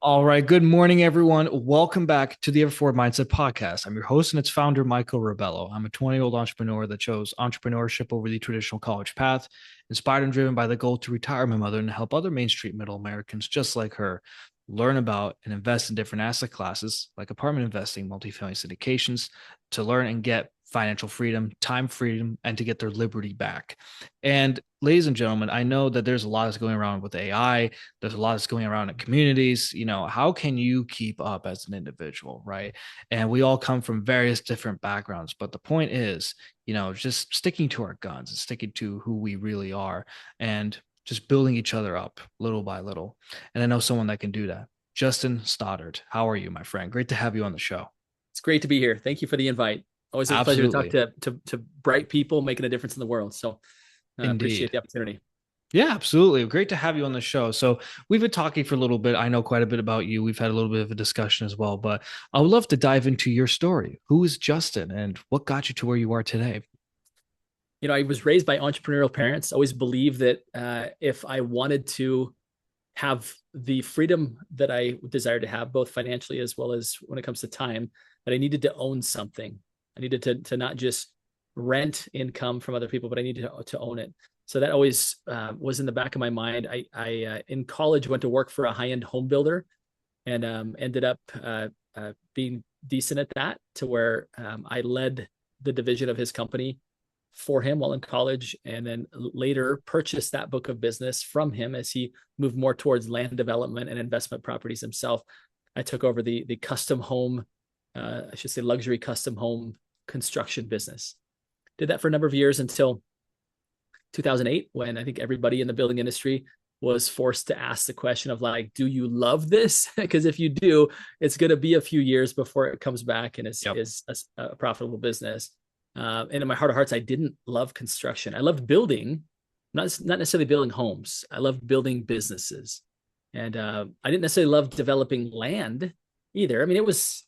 All right. Good morning, everyone. Welcome back to the Ever Forward Mindset Podcast. I'm your host and its founder, Michael Rebelo. I'm a 20-year-old entrepreneur that chose entrepreneurship over the traditional college path, inspired and driven by the goal to retire my mother and help other Main Street middle Americans just like her learn about and invest in different asset classes like apartment investing, multifamily syndications, to learn and get financial freedom, time freedom, and to get their liberty back. And ladies and gentlemen, I know that there's a lot that's going around with AI. There's a lot that's going around in communities. How can you keep up as an individual, right? And we all come from various different backgrounds, but the point is, just sticking to our guns and sticking to who we really are and just building each other up little by little. And I know someone that can do that. Justin Stoddart, how are you, my friend? Great to have you on the show. It's great to be here. Thank you for the invite. Always a pleasure to talk Absolutely. to bright people making a difference in the world. So appreciate Indeed. the opportunity. Yeah, absolutely. Great to have you on the show. So, we've been talking for a little bit. I know quite a bit about you. We've had a little bit of a discussion as well, but I would love to dive into your story. Who is Justin and what got you to where you are today? I was raised by entrepreneurial parents. Always believed that if I wanted to have the freedom that I desired to have, both financially as well as when it comes to time, that I needed to own something. I needed to not just rent income from other people, but I needed to own it. So that always was in the back of my mind. I in college went to work for a high-end home builder and ended up being decent at that, to where I led the division of his company for him while in college, and then later purchased that book of business from him as he moved more towards land development and investment properties himself. I took over the custom home, I should say luxury custom home construction business. Did that for a number of years until 2008, when I think everybody in the building industry was forced to ask the question of, like, do you love this? Because if you do, it's going to be a few years before it comes back and Yep. is a profitable business. And in my heart of hearts, I didn't love construction. I loved building, not necessarily building homes. I loved building businesses, and I didn't necessarily love developing land either. I mean, it was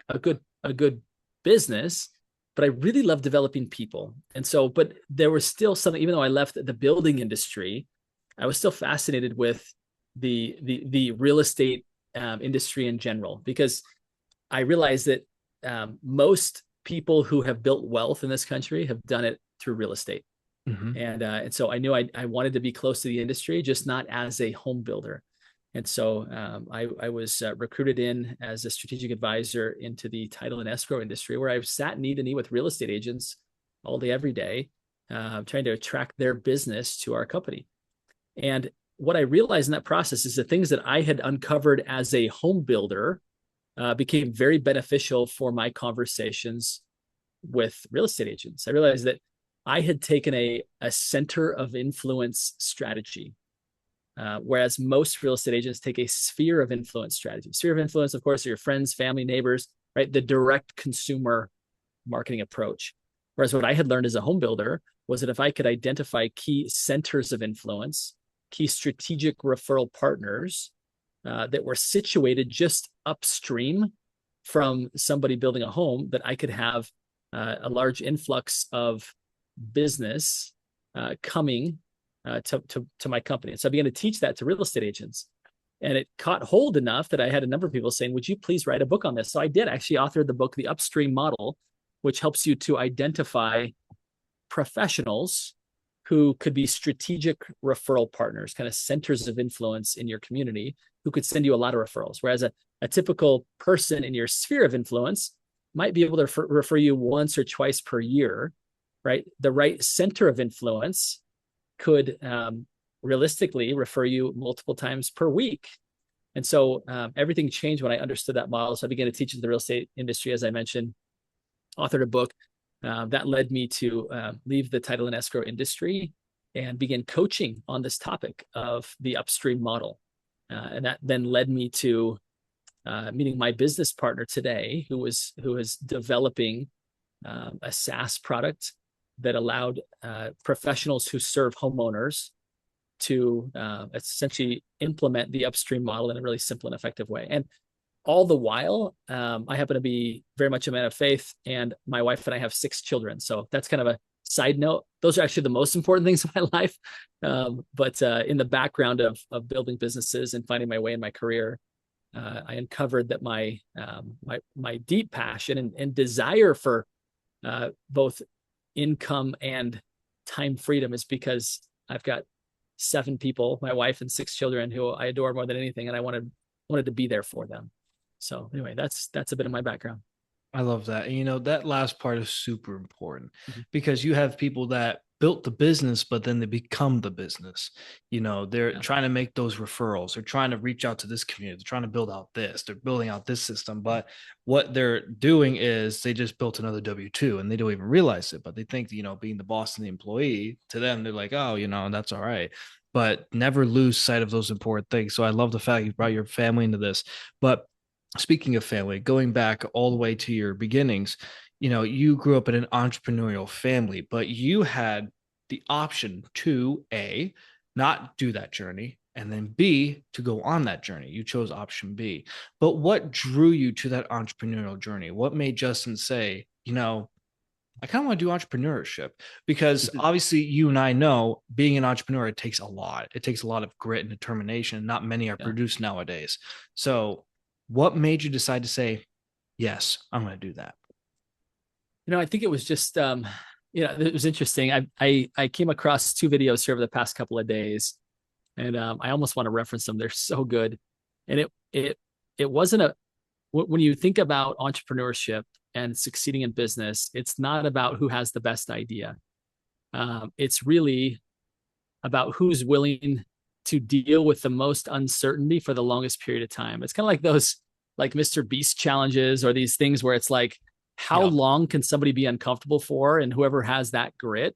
a good business, but I really loved developing people. And so, but there was still something. Even though I left the building industry, I was still fascinated with the real estate industry in general, because I realized that most people who have built wealth in this country have done it through real estate. Hmm. And so I knew I wanted to be close to the industry, just not as a home builder. And so I was recruited in as a strategic advisor into the title and escrow industry, where I sat knee to knee with real estate agents all day, every day, trying to attract their business to our company. And what I realized in that process is the things that I had uncovered as a home builder became very beneficial for my conversations with real estate agents. I realized that I had taken a center of influence strategy, whereas most real estate agents take a sphere of influence strategy. Sphere of influence, of course, are your friends, family, neighbors, right? The direct consumer marketing approach. Whereas what I had learned as a home builder was that if I could identify key centers of influence, key strategic referral partners that were situated just upstream from somebody building a home, that I could have a large influx of business coming to my company. And so I began to teach that to real estate agents. And it caught hold enough that I had a number of people saying, would you please write a book on this? So I did. Actually authored the book, The Upstream Model, which helps you to identify professionals who could be strategic referral partners, kind of centers of influence in your community, who could send you a lot of referrals. Whereas a typical person in your sphere of influence might be able to refer you once or twice per year, right? The right center of influence could realistically refer you multiple times per week. And so everything changed when I understood that model. So I began to teach in the real estate industry, as I mentioned, authored a book. That led me to leave the title and escrow industry and begin coaching on this topic of the upstream model. And that then led me to meeting my business partner today, who is developing a SaaS product that allowed professionals who serve homeowners to essentially implement the upstream model in a really simple and effective way. And all the while, I happen to be very much a man of faith, and my wife and I have 6 children. So that's kind of a side note. Those are actually the most important things in my life. But in the background of building businesses and finding my way in my career, I uncovered that my deep passion and desire for both income and time freedom is because I've got 7 people, my wife and 6 children who I adore more than anything, and I wanted to be there for them. So anyway, that's a bit of my background. I love that. And that last part is super important Mm-hmm. because you have people that built the business, but then they become the business. They're trying to make those referrals. They're trying to reach out to this community. They're trying to build out this. They're building out this system. But what they're doing is they just built another W-2 and they don't even realize it. But they think, being the boss and the employee, to them, they're like, oh, that's all right. But never lose sight of those important things. So I love the fact you brought your family into this. But speaking of family, going back all the way to your beginnings, you grew up in an entrepreneurial family, but you had the option to A, not do that journey, and then B, to go on that journey. You chose option B. But what drew you to that entrepreneurial journey? What made Justin say, I kind of want to do entrepreneurship? Because obviously you and I know being an entrepreneur, it takes a lot. It takes a lot of grit and determination. Not many are produced nowadays. So what made you decide to say, yes, I'm going to do that? I think it was just, it was interesting. I came across 2 videos here over the past couple of days, and I almost want to reference them. They're so good. And it wasn't when you think about entrepreneurship and succeeding in business, it's not about who has the best idea. It's really about who's willing to deal with the most uncertainty for the longest period of time. It's kind of like those like Mr. Beast challenges or these things where it's like, how long can somebody be uncomfortable for? And whoever has that grit,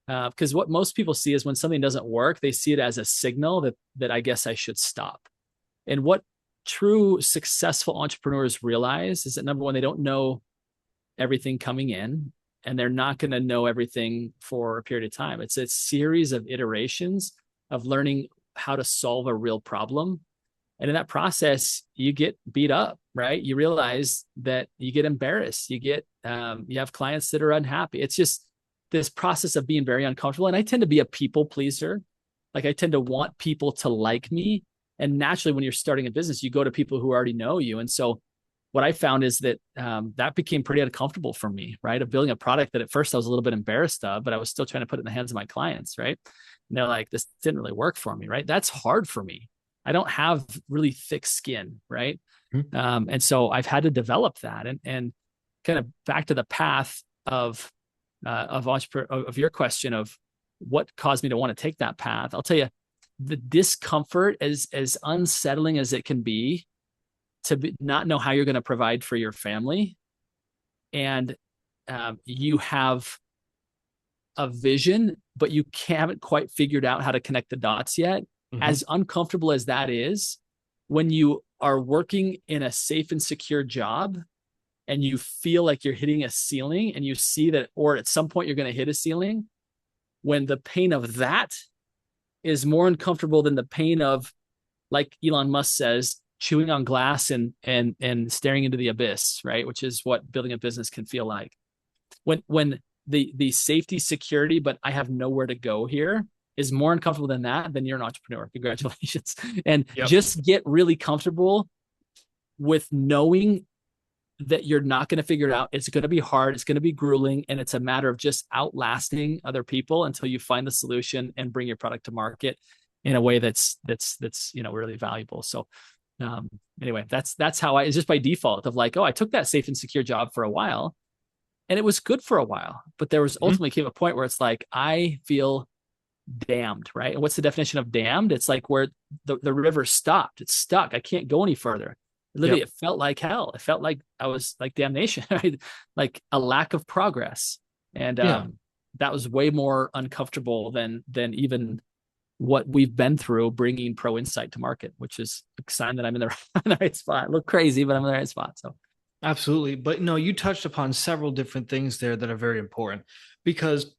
because what most people see is when something doesn't work, they see it as a signal that I guess I should stop. And what true successful entrepreneurs realize is that, number one, they don't know everything coming in, and they're not going to know everything for a period of time. It's a series of iterations of learning how to solve a real problem. And in that process, you get beat up, right? You realize that you get embarrassed. You have clients that are unhappy. It's just this process of being very uncomfortable. And I tend to be a people pleaser. Like, I tend to want people to like me. And naturally, when you're starting a business, you go to people who already know you. And so what I found is that that became pretty uncomfortable for me, right? Of building a product that at first I was a little bit embarrassed of, but I was still trying to put it in the hands of my clients, right? And they're like, this didn't really work for me, right? That's hard for me. I don't have really thick skin, right? Mm-hmm. And so I've had to develop that, and kind of back to the path of your question of what caused me to want to take that path. I'll tell you, the discomfort, as unsettling as it can be, not know how you're going to provide for your family, and you have a vision, but you haven't quite figured out how to connect the dots yet. Mm-hmm. As uncomfortable as that is, when you are working in a safe and secure job and you feel like you're hitting a ceiling, and you see that, or at some point you're going to hit a ceiling, when the pain of that is more uncomfortable than the pain of, like Elon Musk says, chewing on glass and staring into the abyss, right? Which is what building a business can feel like. When the safety, security, but I have nowhere to go here, is more uncomfortable than that, then you're an entrepreneur. Congratulations. And just get really comfortable with knowing that you're not going to figure it out. It's going to be hard. It's going to be grueling. And it's a matter of just outlasting other people until you find the solution and bring your product to market in a way that's really valuable. So anyway, that's how it's just by default of like, oh, I took that safe and secure job for a while and it was good for a while, but there was ultimately came a point where it's like, I feel damned, right? And what's the definition of damned? It's like where the river stopped. It's stuck. I can't go any further. Literally, It felt like hell. It felt like I was like damnation, right? Like a lack of progress. And that was way more uncomfortable than even what we've been through bringing ProInsight to market, which is a sign that I'm in the right spot. I look crazy, but I'm in the right spot. So absolutely. But no, you touched upon several different things there that are very important, because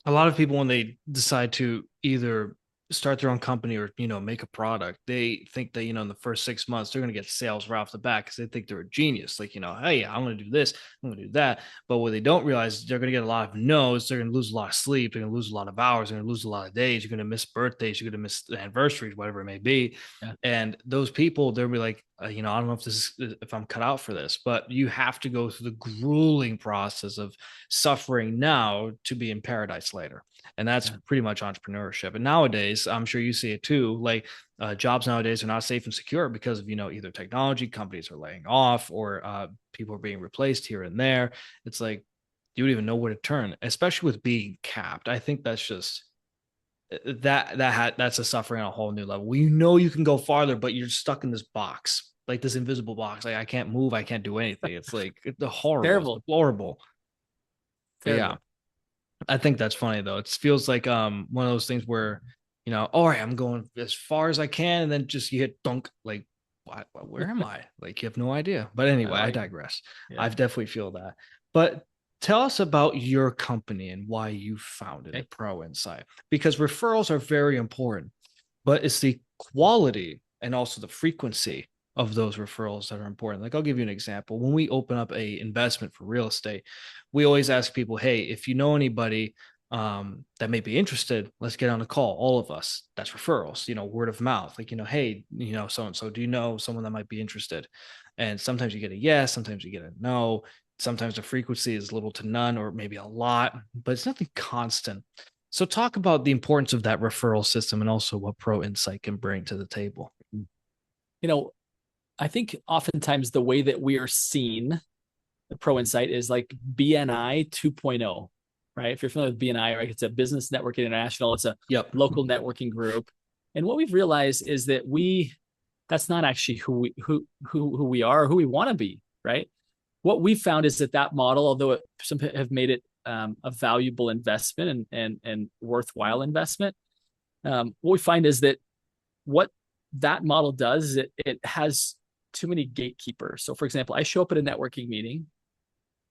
a lot of people, when they decide to either start their own company or, make a product, they think that, in the first 6 months, they're going to get sales right off the bat because they think they're a genius. Like, hey, I'm going to do this, I'm going to do that. But what they don't realize is they're going to get a lot of no's. They're going to lose a lot of sleep. They're going to lose a lot of hours. They're going to lose a lot of days. You're going to miss birthdays. You're going to miss anniversaries, whatever it may be. Yeah. And those people, they'll be like, I don't know if I'm cut out for this, but you have to go through the grueling process of suffering now to be in paradise later. And that's pretty much entrepreneurship. And nowadays, I'm sure you see it too. Like jobs nowadays are not safe and secure because of, either technology companies are laying off or people are being replaced here and there. It's like, you don't even know where to turn, especially with being capped. I think that's just that's a suffering on a whole new level. You can go farther, but you're stuck in this box, like this invisible box. Like I can't move. I can't do anything. It's like the horrible, Terrible. it's deplorable. Yeah. I think that's funny though. It feels like one of those things where, all right, I'm going as far as I can, and then just you hit dunk, like, where am I? Like you have no idea. But anyway, I digress. Yeah. I definitely feel that. But tell us about your company and why you founded it, ProInsight, because referrals are very important, but it's the quality and also the frequency of those referrals that are important. Like I'll give you an example. When we open up a investment for real estate, we always ask people, hey, if you know anybody that may be interested, let's get on a call. All of us. That's referrals, word of mouth. Like, hey, so-and-so, do you know someone that might be interested? And sometimes you get a yes, sometimes you get a no. Sometimes the frequency is little to none or maybe a lot, but it's nothing constant. So talk about the importance of that referral system and also what ProInsight can bring to the table. I think oftentimes the way that we are seen, the ProInsight, is like BNI 2.0, right? If you're familiar with BNI, right, it's a Business Network International. It's a local networking group. And what we've realized is that that's not actually who we are, or who we want to be, right? What we've found is that model, although some have made it a valuable investment and worthwhile investment, what we find is that what that model does is it has too many gatekeepers. So for example, I show up at a networking meeting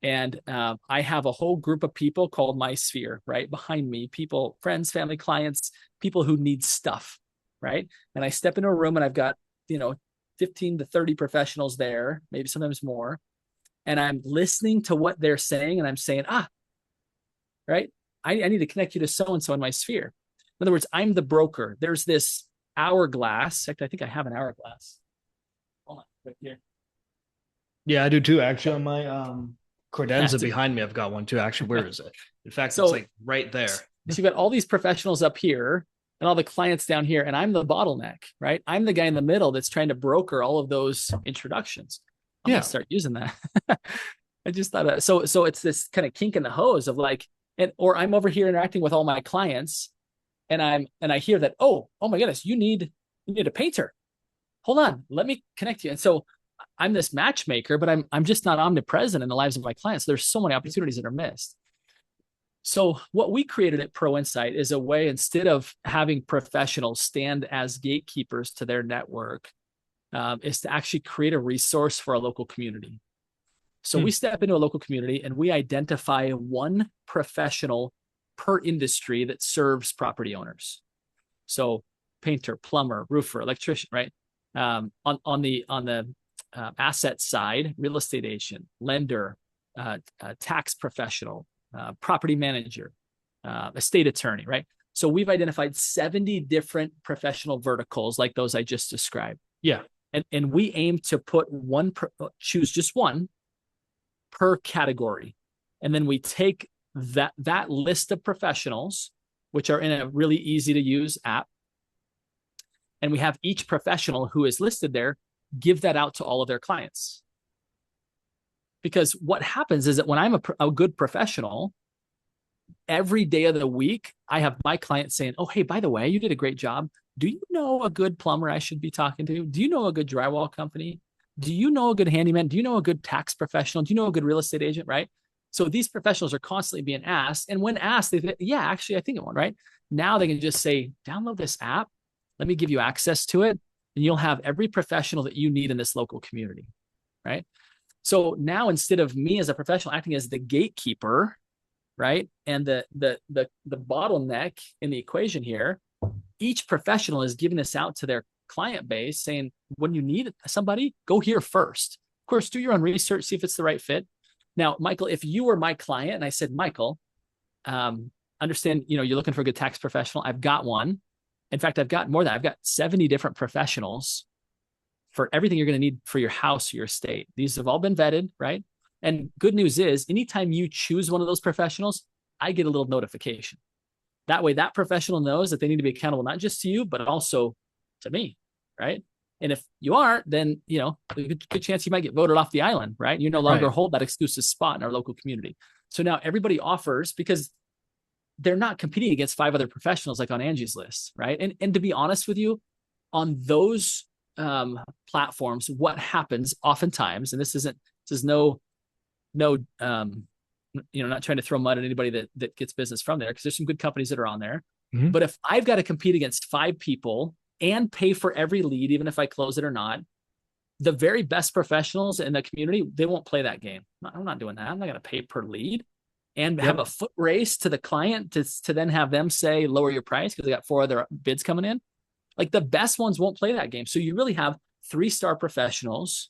and I have a whole group of people called my sphere, right? Behind me, people, friends, family, clients, people who need stuff, right? And I step into a room and I've got, 15 to 30 professionals there, maybe sometimes more. And I'm listening to what they're saying and I'm saying, right? I need to connect you to so-and-so in my sphere. In other words, I'm the broker. There's this hourglass. In fact, I think I have an hourglass. Hold on, right here. Yeah, I do too. Actually, on my credenza behind me, I've got one too. Actually, where is it? In fact, it's like right there. So you've got all these professionals up here and all the clients down here, and I'm the bottleneck, right? I'm the guy in the middle that's trying to broker all of those introductions. I'm gonna start using that. I just thought so it's this kind of kink in the hose of like, or I'm over here interacting with all my clients, and I hear that, oh my goodness, you need a painter. Hold on, let me connect you. And so I'm this matchmaker, but I'm just not omnipresent in the lives of my clients. There's so many opportunities that are missed. So what we created at ProInsight is a way, instead of having professionals stand as gatekeepers to their network, is to actually create a resource for a local community. So we step into a local community and we identify one professional per industry that serves property owners. So painter, plumber, roofer, electrician, right? On the asset side, real estate agent, lender, tax professional, property manager, estate attorney, right? So we've identified 70 different professional verticals like those I just described. Yeah. And we aim to put choose just one per category. And then we take that list of professionals, which are in a really easy to use app, and we have each professional who is listed there give that out to all of their clients. Because what happens is that when I'm a good professional, every day of the week, I have my clients saying, oh, hey, by the way, you did a great job. Do you know a good plumber I should be talking to? Do you know a good drywall company? Do you know a good handyman? Do you know a good tax professional? Do you know a good real estate agent, right? So these professionals are constantly being asked. And when asked, they say, yeah, actually, I think of one, right? Now they can just say, download this app. Let me give you access to it. And you'll have every professional that you need in this local community, right? So now, instead of me as a professional acting as the gatekeeper, right, and the bottleneck in the equation here, each professional is giving this out to their client base saying, when you need somebody, go here first. Of course, do your own research, see if it's the right fit. Now, Michael, if you were my client and I said, Michael, understand, you're looking for a good tax professional. I've got one. In fact, I've got more than I've got 70 different professionals for everything you're going to need for your house, your estate. These have all been vetted, right? And good news is, anytime you choose one of those professionals, I get a little notification. That way, that professional knows that they need to be accountable, not just to you, but also to me, right? And if you aren't, then, good chance you might get voted off the island, right? You no longer hold that exclusive spot in our local community. So now everybody offers, because they're not competing against 5 other professionals like on Angie's List, right? And to be honest with you, on those platforms, what happens oftentimes, and this is no not trying to throw mud at anybody that gets business from there, because there's some good companies that are on there. Mm-hmm. But if I've got to compete against 5 people and pay for every lead, even if I close it or not, the very best professionals in the community, they won't play that game. I'm not doing that. I'm not going to pay per lead and have a foot race to the client to then have them say, lower your price because they got 4 other bids coming in. Like, the best ones won't play that game. So you really have 3-star professionals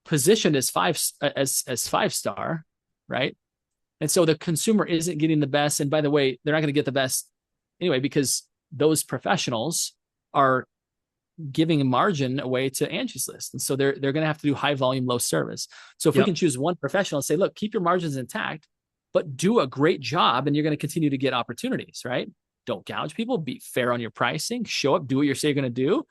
positioned as 5-star, right? And so the consumer isn't getting the best. And by the way, they're not going to get the best anyway, because those professionals are giving a margin away to Angie's List. And so they're going to have to do high volume, low service. So if we can choose one professional and say, look, keep your margins intact, but do a great job, and you're going to continue to get opportunities, right? Don't gouge people, be fair on your pricing, show up, do what you say you're going to do,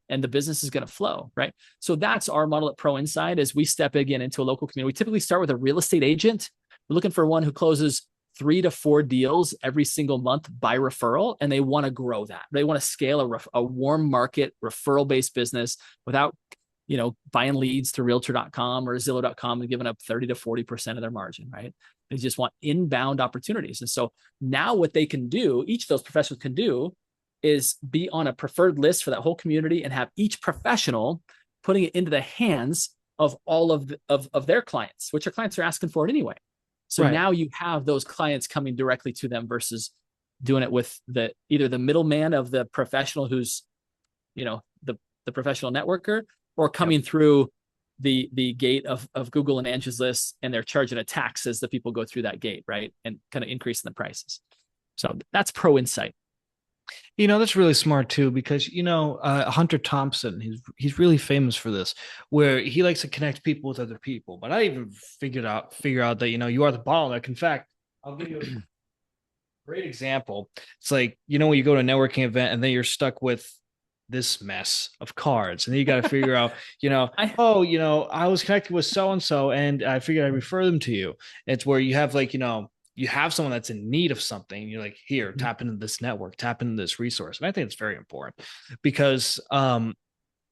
and the business is going to flow, right? So that's our model at ProInsight. As we step again into a local community, we typically start with a real estate agent. We're looking for one who closes 3 to 4 deals every single month by referral, and they want to grow that. They want to scale a warm market referral-based business without, buying leads to realtor.com or Zillow.com and giving up 30 to 40% of their margin, right? They just want inbound opportunities. And so now what they can do, each of those professionals can do, is be on a preferred list for that whole community and have each professional putting it into the hands of all of their clients, which our clients are asking for it anyway. So now you have those clients coming directly to them versus doing it with either the middleman of the professional who's, the professional networker, or coming through the gate of Google and Angie's List, and they're charging a tax as the people go through that gate, right? And kind of increasing the prices. So that's ProInsight. That's really smart too, because Hunter Thompson, he's really famous for this, where he likes to connect people with other people. But I even figure out that you are the bottleneck. In fact, I'll give you a great example. It's like, when you go to a networking event and then you're stuck with this mess of cards, and then you got to figure out, I was connected with so and so, and I figured I'd refer them to you. It's where you have you have someone that's in need of something. You're like, here, tap into this network, tap into this resource. And I think it's very important, because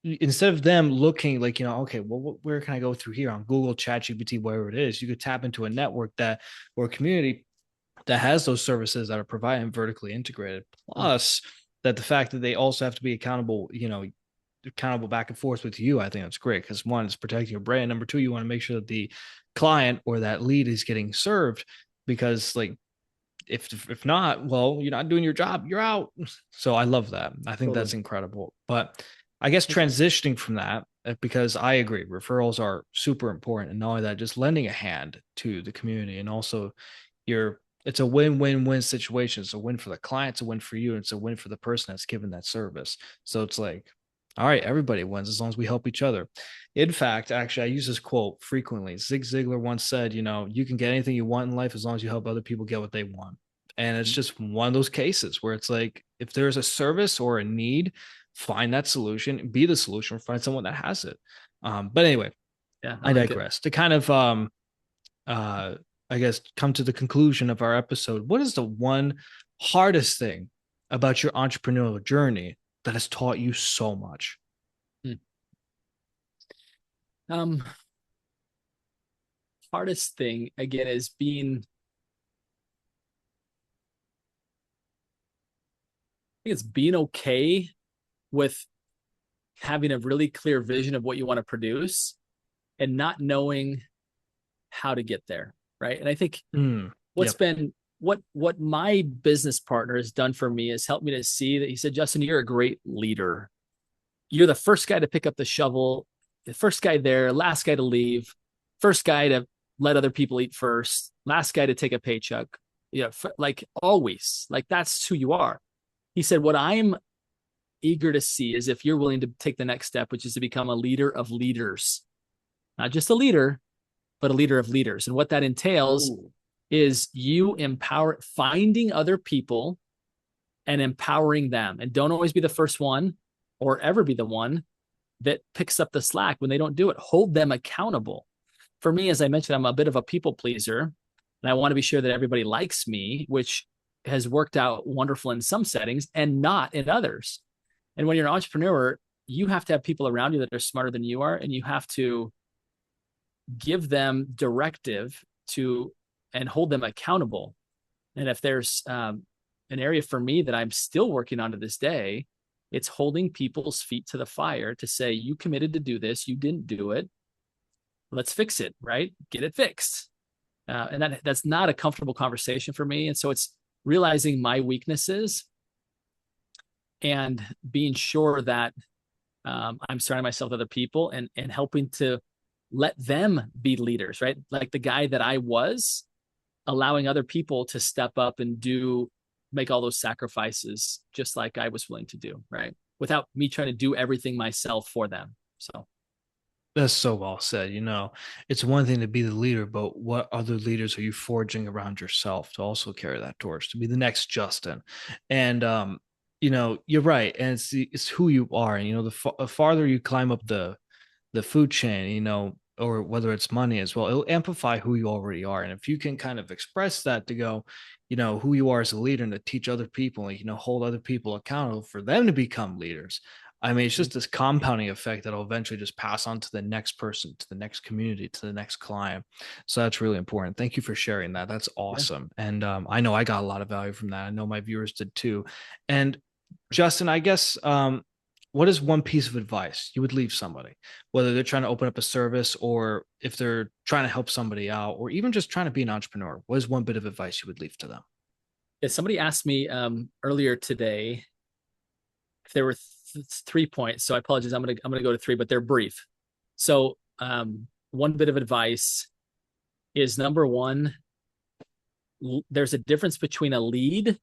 instead of them looking like, okay, well, where can I go through here on Google, ChatGPT, wherever it is, you could tap into a network or a community that has those services that are provided and vertically integrated. Plus that the fact that they also have to be accountable back and forth with you. I think that's great, because 1, it's protecting your brand. Number 2, you want to make sure that the client or that lead is getting served, because if not, well, you're not doing your job, you're out. So I love that. I think that's incredible. But I guess transitioning from that, because I agree, referrals are super important. And not only that, just lending a hand to the community, and also it's a win-win-win situation. It's a win for the client, it's a win for you, and it's a win for the person that's given that service. So it's like, all right, everybody wins as long as we help each other. In fact, actually, I use this quote frequently. Zig Ziglar once said, you can get anything you want in life as long as you help other people get what they want. And it's just one of those cases where it's like, if there's a service or a need, find that solution, be the solution, or find someone that has it. But anyway, I digress. To kind of I guess, come to the conclusion of our episode, what is the one hardest thing about your entrepreneurial journey that has taught you so much? Hardest thing, again, is being okay with having a really clear vision of what you want to produce and not knowing how to get there. Right. And I think what's been what my business partner has done for me is helped me to see that. He said, Justin, you're a great leader. You're the first guy to pick up the shovel, the first guy there, last guy to leave, first guy to let other people eat first, last guy to take a paycheck. Yeah, like always, like that's who you are. He said, what I'm eager to see is if you're willing to take the next step, which is to become a leader of leaders, not just a leader, but a leader of leaders. And what that entails is you finding other people and empowering them. And don't always be the first one or ever be the one that picks up the slack when they don't do it. Hold them accountable. For me, as I mentioned, I'm a bit of a people pleaser, and I want to be sure that everybody likes me, which has worked out wonderful in some settings and not in others. And when you're an entrepreneur, you have to have people around you that are smarter than you are, and you have to give them directive and hold them accountable. And if there's an area for me that I'm still working on to this day, it's holding people's feet to the fire to say, you committed to do this, you didn't do it, let's fix it, right? Get it fixed. And that's not a comfortable conversation for me. And so it's realizing my weaknesses and being sure that I'm surrounding myself with other people and helping to let them be leaders, right? Like the guy that I was, allowing other people to step up and make all those sacrifices just like I was willing to do, right? Without me trying to do everything myself for them. So That's so well said. It's one thing to be the leader, but what other leaders are you forging around yourself to also carry that torch, to be the next Justin? And you're right, and it's who you are. And the farther you climb up the food chain, or whether it's money as well, it'll amplify who you already are. And if you can kind of express that to go, who you are as a leader and to teach other people, and, hold other people accountable for them to become leaders. I mean, it's just this compounding effect that'll eventually just pass on to the next person, to the next community, to the next client. So that's really important. Thank you for sharing that. That's awesome. Yeah. And I know I got a lot of value from that. I know my viewers did too. And Justin, I guess, what is one piece of advice you would leave somebody, whether they're trying to open up a service or if they're trying to help somebody out, or even just trying to be an entrepreneur? What is one bit of advice you would leave to them? Yeah, somebody asked me earlier today if there were 3 points. So I apologize. I'm gonna go to 3, but they're brief. So one bit of advice is, number one, there's a difference between a lead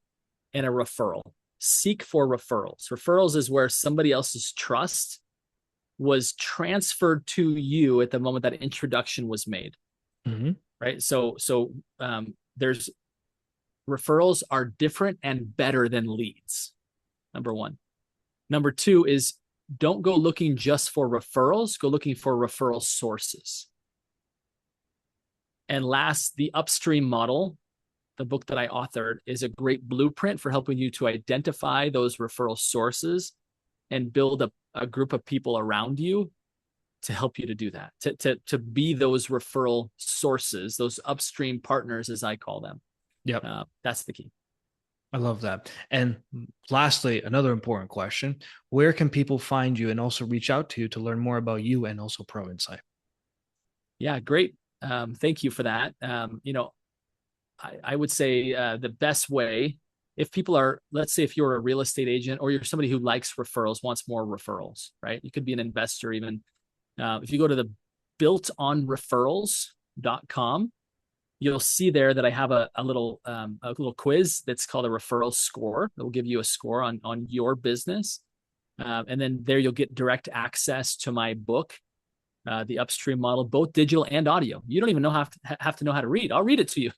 and a referral. Seek for referrals. Referrals is where somebody else's trust was transferred to you at the moment that introduction was made. Mm-hmm. Right. So there's referrals are different and better than leads. Number one. Number two is, don't go looking just for referrals, go looking for referral sources. And last, the upstream model, the book that I authored, is a great blueprint for helping you to identify those referral sources and build a group of people around you to help you to do that, to be those referral sources, those upstream partners, as I call them. Yep. That's the key. I love that. And lastly, another important question: where can people find you and also reach out to you to learn more about you and also ProInsight? Yeah, great. Thank you for that. I would say the best way, if people are, let's say if you're a real estate agent or you're somebody who likes referrals, wants more referrals, right? You could be an investor even. If you go to the builtonreferrals.com, you'll see there that I have a little quiz that's called a referral score. That will give you a score on your business. And then there you'll get direct access to my book, The Upstream Model, both digital and audio. You don't even have to know how to read. I'll read it to you.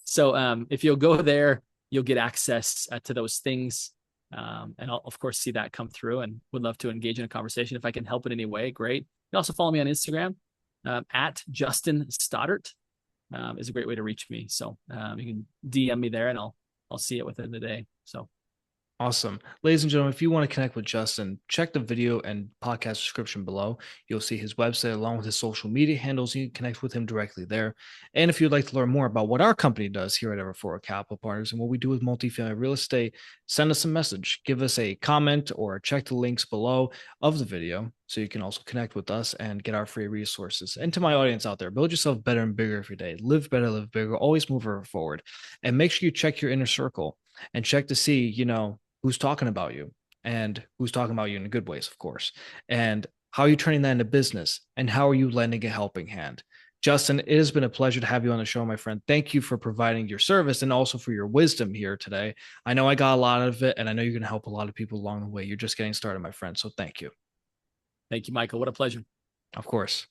So if you'll go there, you'll get access to those things. And I'll, of course, see that come through and would love to engage in a conversation. If I can help in any way, great. You can also follow me on Instagram at Justin Stoddart. Is a great way to reach me. So you can DM me there and I'll see it within the day. So Awesome. Ladies and gentlemen, if you want to connect with Justin, check the video and podcast description below. You'll see his website along with his social media handles. You can connect with him directly there. And if you'd like to learn more about what our company does here at Ever4 Capital Partners and what we do with multifamily real estate, send us a message. Give us a comment or check the links below of the video so you can also connect with us and get our free resources. And to my audience out there, build yourself better and bigger every day. Live better, live bigger. Always move forward. And make sure you check your inner circle and check to see, who's talking about you and who's talking about you in good ways, of course. And how are you turning that into business? And how are you lending a helping hand? Justin, it has been a pleasure to have you on the show, my friend. Thank you for providing your service and also for your wisdom here today. I know I got a lot of it, and I know you're going to help a lot of people along the way. You're just getting started, my friend. So thank you. Thank you, Michael. What a pleasure. Of course.